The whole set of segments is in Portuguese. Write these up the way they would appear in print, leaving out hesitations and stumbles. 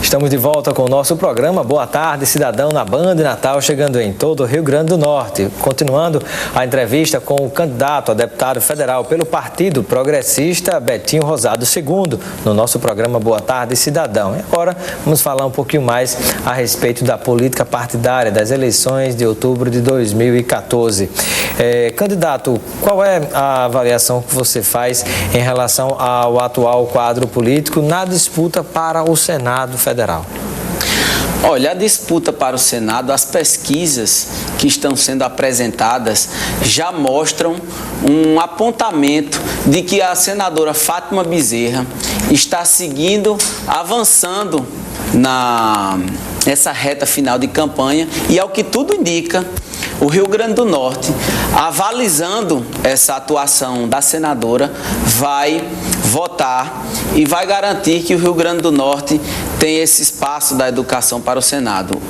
Estamos de volta com o nosso programa Boa Tarde, Cidadão, na Band Natal, chegando em todo o Rio Grande do Norte. Continuando a entrevista com o candidato a deputado federal pelo Partido Progressista, Betinho Rosado II, no nosso programa Boa Tarde, Cidadão. E agora vamos falar um pouquinho mais a respeito da política partidária das eleições de outubro de 2014. Candidato, qual é a avaliação que você faz em relação ao atual quadro político na disputa para o Senado Federal? Olha, a disputa para o Senado, as pesquisas que estão sendo apresentadas já mostram um apontamento de que a senadora Fátima Bezerra está seguindo, avançando nessa reta final de campanha e, ao que tudo indica, o Rio Grande do Norte, avalizando essa atuação da senadora, vai votar e vai garantir que o Rio Grande do Norte tem esse espaço da educação para o Senado.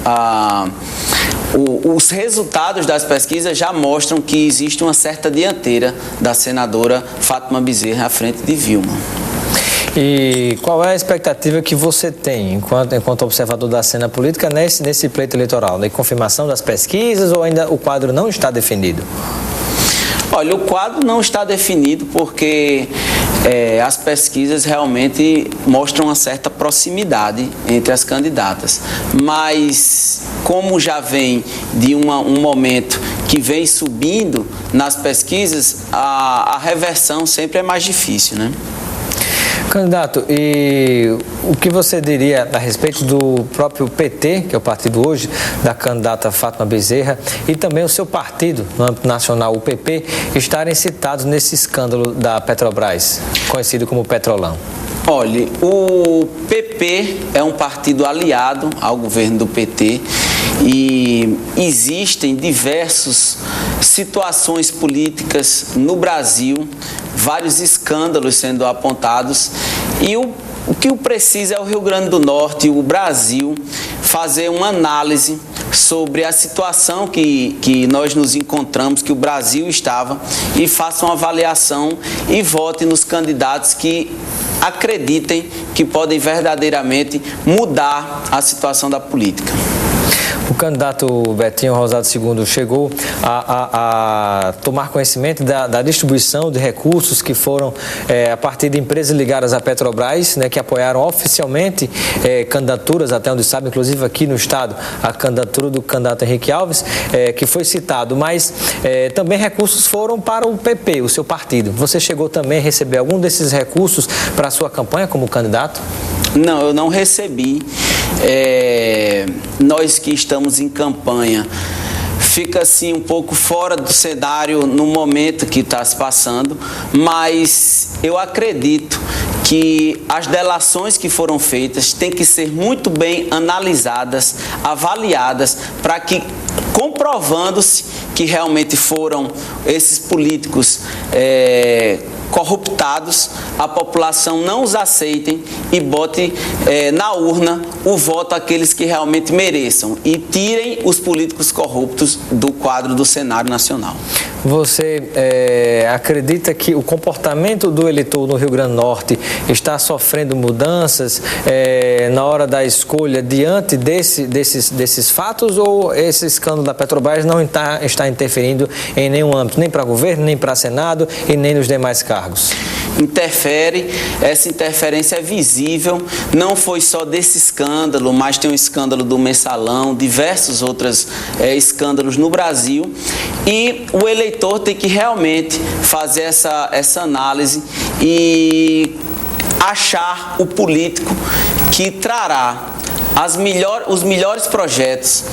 Os resultados das pesquisas já mostram que existe uma certa dianteira da senadora Fátima Bezerra à frente de Vilma. E qual é a expectativa que você tem, enquanto observador da cena política, nesse pleito eleitoral? Na confirmação das pesquisas ou ainda o quadro não está definido? Olha, o quadro não está definido porque as pesquisas realmente mostram uma certa proximidade entre as candidatas. Mas, como já vem de um momento que vem subindo nas pesquisas, a reversão sempre é mais difícil, né? Candidato, e o que você diria a respeito do próprio PT, que é o partido hoje, da candidata Fátima Bezerra, e também o seu partido, no âmbito nacional, o PP, estarem citados nesse escândalo da Petrobras, conhecido como Petrolão? Olha, o PP é um partido aliado ao governo do PT e existem diversas situações políticas no Brasil, vários escândalos sendo apontados e o que precisa é o Rio Grande do Norte e o Brasil fazer uma análise sobre a situação que nós nos encontramos, que o Brasil estava, e faça uma avaliação e vote nos candidatos que acreditem que podem verdadeiramente mudar a situação da política. O candidato Betinho Rosado II chegou a tomar conhecimento da distribuição de recursos que foram a partir de empresas ligadas à Petrobras, né, que apoiaram oficialmente candidaturas, até onde sabe, inclusive aqui no estado, a candidatura do candidato Henrique Alves, que foi citado, mas também recursos foram para o PP, o seu partido. Você chegou também a receber algum desses recursos para a sua campanha como candidato? Não, eu não recebi. Nós que estamos em campanha, fica assim um pouco fora do cenário no momento que está se passando, mas eu acredito que as delações que foram feitas têm que ser muito bem analisadas, avaliadas, para que, comprovando-se que realmente foram esses políticos corruptados, a população não os aceitem e bote na urna o voto àqueles que realmente mereçam e tirem os políticos corruptos do quadro do cenário nacional. Você acredita que o comportamento do eleitor no Rio Grande do Norte está sofrendo mudanças na hora da escolha diante desses fatos, ou esse escândalo da Petrobras não está interferindo em nenhum âmbito, nem para governo, nem para Senado e nem nos demais cargos? Interfere, essa interferência é visível, não foi só desse escândalo, mas tem o escândalo do Mensalão, diversos outros escândalos no Brasil, e o eleitor tem que realmente fazer essa análise e achar o político que trará os melhores projetos,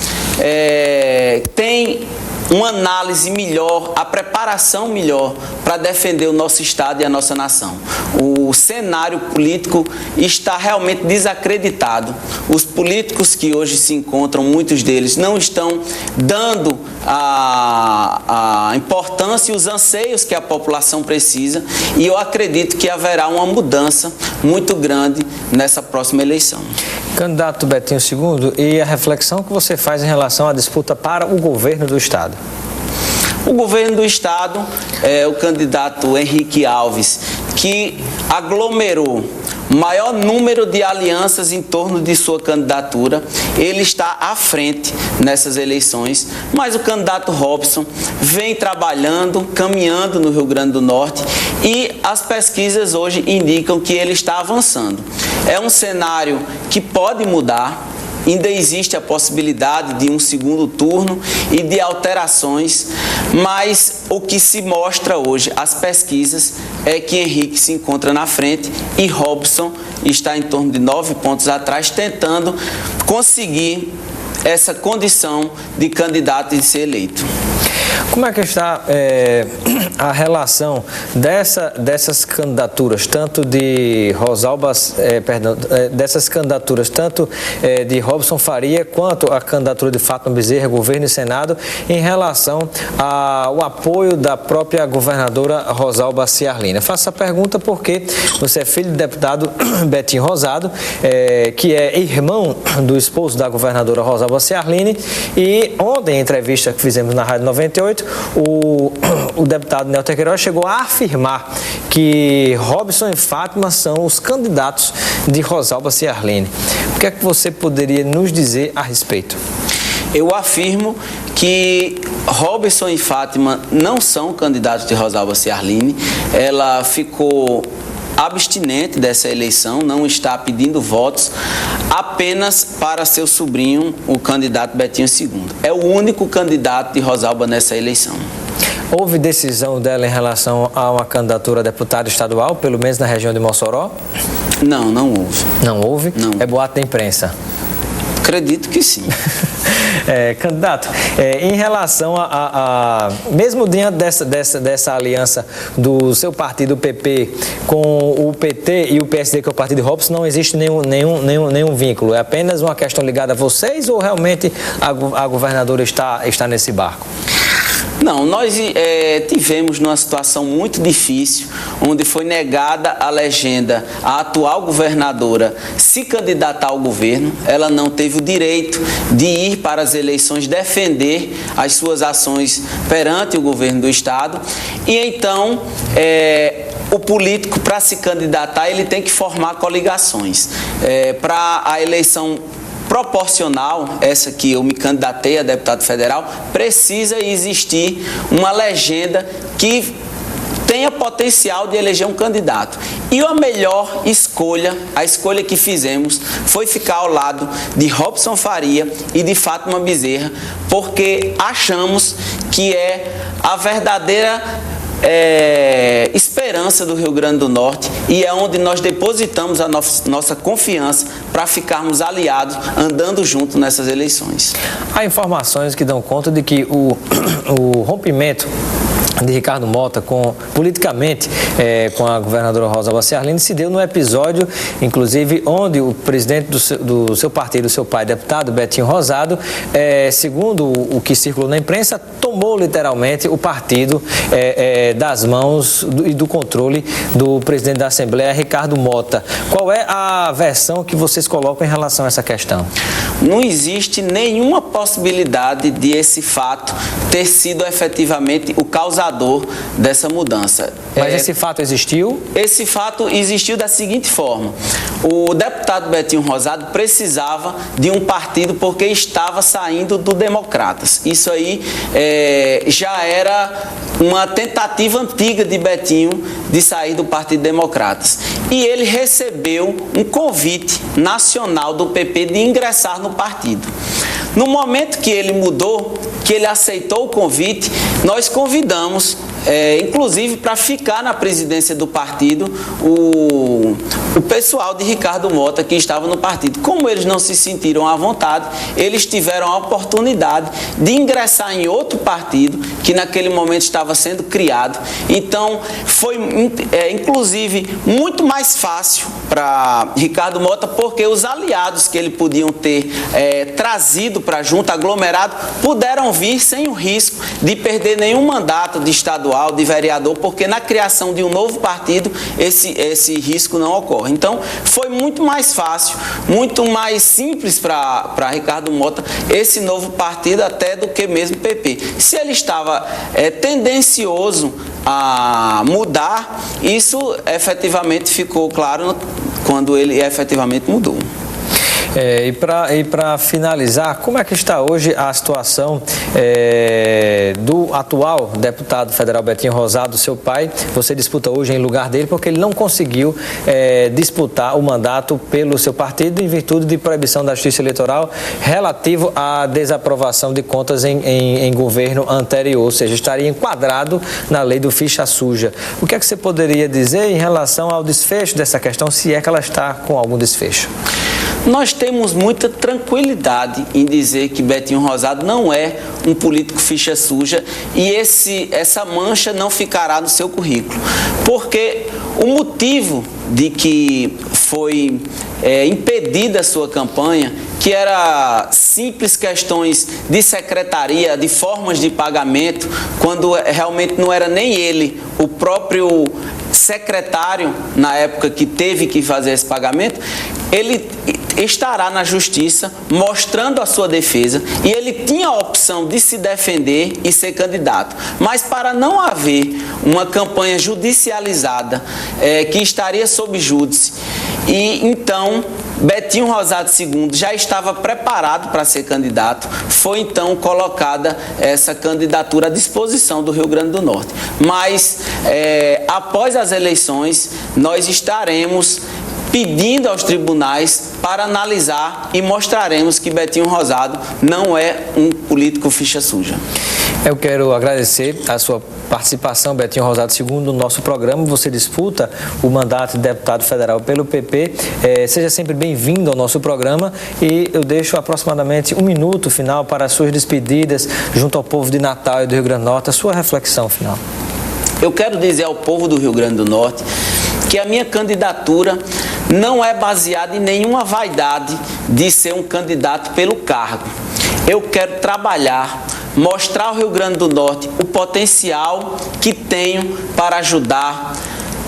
tem uma análise melhor, a preparação melhor para defender o nosso Estado e a nossa nação. O cenário político está realmente desacreditado. Os políticos que hoje se encontram, muitos deles, não estão dando a importância e os anseios que a população precisa, e eu acredito que haverá uma mudança muito grande nessa próxima eleição. Candidato Betinho II, e a reflexão que você faz em relação à disputa para o governo do Estado? O governo do Estado, o candidato Henrique Alves, que aglomerou maior número de alianças em torno de sua candidatura. Ele está à frente nessas eleições, mas o candidato Robson vem trabalhando, caminhando no Rio Grande do Norte e as pesquisas hoje indicam que ele está avançando. É um cenário que pode mudar. Ainda existe a possibilidade de um segundo turno e de alterações, mas o que se mostra hoje, as pesquisas, é que Henrique se encontra na frente e Robson está em torno de 9 pontos atrás, tentando conseguir essa condição de candidato e de ser eleito. Como é que está a relação dessas candidaturas, tanto de dessas candidaturas, tanto de Robson Faria quanto a candidatura de Fátima Bezerra, governo e Senado, em relação ao apoio da própria governadora Rosalba Ciarline? Eu faço essa pergunta porque você é filho do deputado Betinho Rosado, que é irmão do esposo da governadora Rosalba Ciarline, e ontem, em entrevista que fizemos na Rádio 98, o deputado Nelton Queiroz chegou a afirmar que Robson e Fátima são os candidatos de Rosalba Ciarline. O que é que você poderia nos dizer a respeito? Eu afirmo que Robson e Fátima não são candidatos de Rosalba Ciarline. Ela ficou abstinente dessa eleição, não está pedindo votos, apenas para seu sobrinho, o candidato Betinho II. É o único candidato de Rosalba nessa eleição. Houve decisão dela em relação a uma candidatura a deputada estadual, pelo menos na região de Mossoró? Não, não houve. Não houve? Não. É boato da imprensa? Acredito que sim. Candidato, em relação mesmo diante dessa aliança do seu partido, o PP, com o PT e o PSD, que é o partido de Robson, não existe nenhum vínculo? É apenas uma questão ligada a vocês ou realmente a governadora está nesse barco? Não, nós tivemos numa situação muito difícil, onde foi negada a legenda à atual governadora se candidatar ao governo. Ela não teve o direito de ir para as eleições defender as suas ações perante o governo do estado. E então, o político, para se candidatar, ele tem que formar coligações. Para a eleição proporcional, essa que eu me candidatei a deputado federal, precisa existir uma legenda que tenha potencial de eleger um candidato. E a melhor escolha, a escolha que fizemos, foi ficar ao lado de Robson Faria e de Fátima Bezerra, porque achamos que é a verdadeira esperança do Rio Grande do Norte e é onde nós depositamos a nossa confiança para ficarmos aliados, andando juntos nessas eleições. Há informações que dão conta de que o rompimento de Ricardo Mota politicamente com a governadora Rosalba Ciarline se deu no episódio, inclusive, onde o presidente do seu partido, seu pai, deputado Betinho Rosado, segundo o que circulou na imprensa, tomou literalmente o partido das mãos e do controle do presidente da Assembleia, Ricardo Mota. Qual é a versão que vocês colocam em relação a essa questão? Não existe nenhuma possibilidade de esse fato ter sido efetivamente o causador dessa mudança. Mas esse fato existiu? Esse fato existiu da seguinte forma: o deputado Betinho Rosado precisava de um partido porque estava saindo do Democratas. Isso aí já era uma tentativa antiga de Betinho de sair do Partido Democratas. E ele recebeu um convite nacional do PP de ingressar no partido. No momento que ele mudou, que ele aceitou o convite, nós convidamos, inclusive para ficar na presidência do partido, o pessoal de Ricardo Mota que estava no partido. Como eles não se sentiram à vontade, eles tiveram a oportunidade de ingressar em outro partido que naquele momento estava sendo criado. Então foi inclusive muito mais fácil para Ricardo Mota, porque os aliados que ele podiam ter trazido para junto, aglomerado, puderam vir sem o risco de perder nenhum mandato de estadual, de vereador, porque na criação de um novo partido esse risco não ocorre. Então foi muito mais fácil, muito mais simples para Ricardo Mota esse novo partido até do que mesmo o PP. Se ele estava tendencioso a mudar, isso efetivamente ficou claro quando ele efetivamente mudou. E para finalizar, como é que está hoje a situação do atual deputado federal Betinho Rosado, seu pai? Você disputa hoje em lugar dele porque ele não conseguiu disputar o mandato pelo seu partido em virtude de proibição da Justiça Eleitoral relativo à desaprovação de contas em governo anterior, ou seja, estaria enquadrado na lei do ficha suja. O que é que você poderia dizer em relação ao desfecho dessa questão, se é que ela está com algum desfecho? Nós temos muita tranquilidade em dizer que Betinho Rosado não é um político ficha suja e essa mancha não ficará no seu currículo. Porque o motivo de que foi impedida a sua campanha, que era simples questões de secretaria, de formas de pagamento, quando realmente não era nem ele, o próprio secretário, na época que teve que fazer esse pagamento, ele estará na justiça mostrando a sua defesa e ele tinha a opção de se defender e ser candidato. Mas para não haver uma campanha judicializada que estaria sob júdice, e então Betinho Rosado II já estava preparado para ser candidato, foi então colocada essa candidatura à disposição do Rio Grande do Norte. Mas após as eleições nós estaremos pedindo aos tribunais para analisar e mostraremos que Betinho Rosado não é um político ficha suja. Eu quero agradecer a sua participação, Betinho Rosado II, no nosso programa. Você disputa o mandato de deputado federal pelo PP. Seja sempre bem-vindo ao nosso programa e eu deixo aproximadamente um minuto final para as suas despedidas junto ao povo de Natal e do Rio Grande do Norte, a sua reflexão final. Eu quero dizer ao povo do Rio Grande do Norte que a minha candidatura não é baseada em nenhuma vaidade de ser um candidato pelo cargo. Eu quero trabalhar, mostrar ao Rio Grande do Norte o potencial que tenho para ajudar,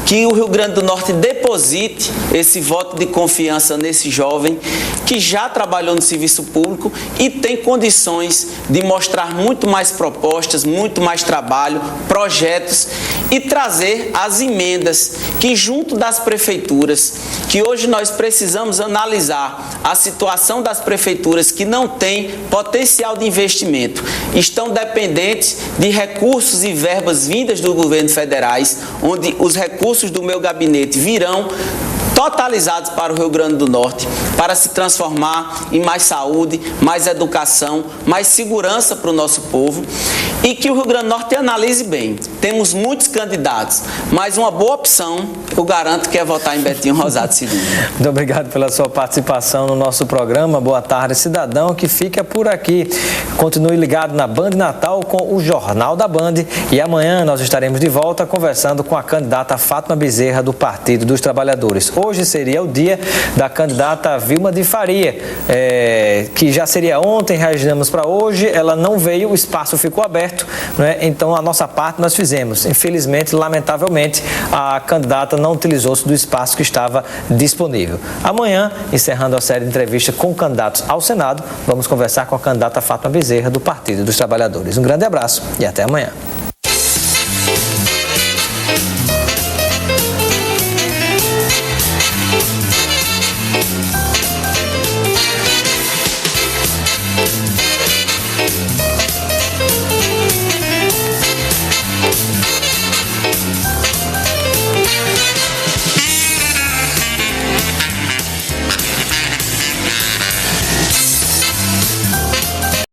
que o Rio Grande do Norte deposite esse voto de confiança nesse jovem que já trabalhou no serviço público e tem condições de mostrar muito mais propostas, muito mais trabalho, projetos e trazer as emendas que junto das prefeituras, que hoje nós precisamos analisar a situação das prefeituras que não têm potencial de investimento, estão dependentes de recursos e verbas vindas do governo federais, onde os recursos do meu gabinete virão totalizados para o Rio Grande do Norte, para se transformar em mais saúde, mais educação, mais segurança para o nosso povo e que o Rio Grande do Norte analise bem. Temos muitos candidatos, mas uma boa opção, eu garanto que é votar em Betinho Rosado II. Muito obrigado pela sua participação no nosso programa. Boa tarde, cidadão, que fica por aqui. Continue ligado na Band Natal com o Jornal da Band e amanhã nós estaremos de volta conversando com a candidata Fátima Bezerra do Partido dos Trabalhadores. Hoje seria o dia da candidata Vilma de Faria, que já seria ontem, reagendamos para hoje, ela não veio, o espaço ficou aberto, né? Então a nossa parte nós fizemos. Infelizmente, lamentavelmente, a candidata não utilizou-se do espaço que estava disponível. Amanhã, encerrando a série de entrevistas com candidatos ao Senado, vamos conversar com a candidata Fátima Bezerra do Partido dos Trabalhadores. Um grande abraço e até amanhã.